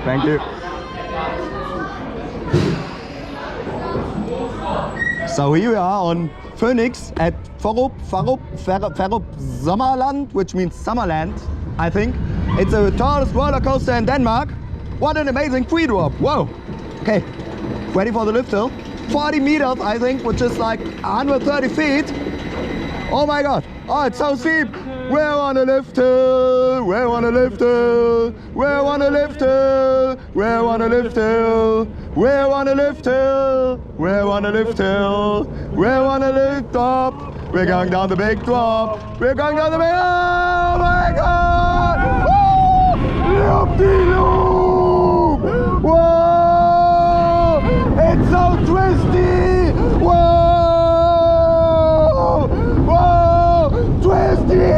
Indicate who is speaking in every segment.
Speaker 1: Thank you. So here we are on Phoenix at Farup Sommerland, which means Summerland, I think. It's the tallest roller coaster in Denmark. What an amazing free drop. Whoa. Okay, ready for the lift hill. 40 meters, I think, which is like 130 feet. Oh my God. Oh, it's so steep. We're on a lift hill. We're on a lift hill. We're on a lift hill. We're on a lift hill. We're on a lift hill. We're on a lift hill. We're on a lift up. We're going down the big drop. We're going down the big. Oh my God! Loop-de-loop! Whoa! It's so twisty! Whoa! Whoa! Twisty!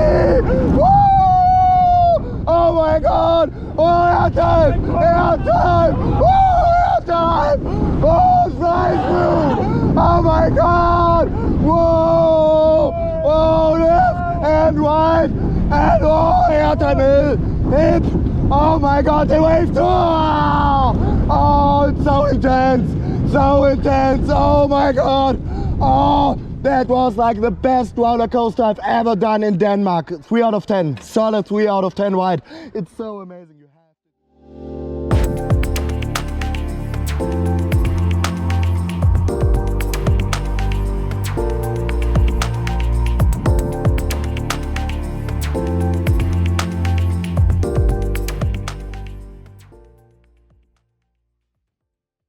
Speaker 1: Whoa! Oh my God! Oh, air time! Air time! Oh, air time! Oh, fly through! Oh my God! Whoa! Oh, left and right and oh, air time! Hip! Oh my God! The wave too! Oh, it's so intense! So intense! Oh my God! Oh, that was like the best roller coaster I've ever done in Denmark. 3 out of 10. Solid 3 out of 10 wide. It's so amazing.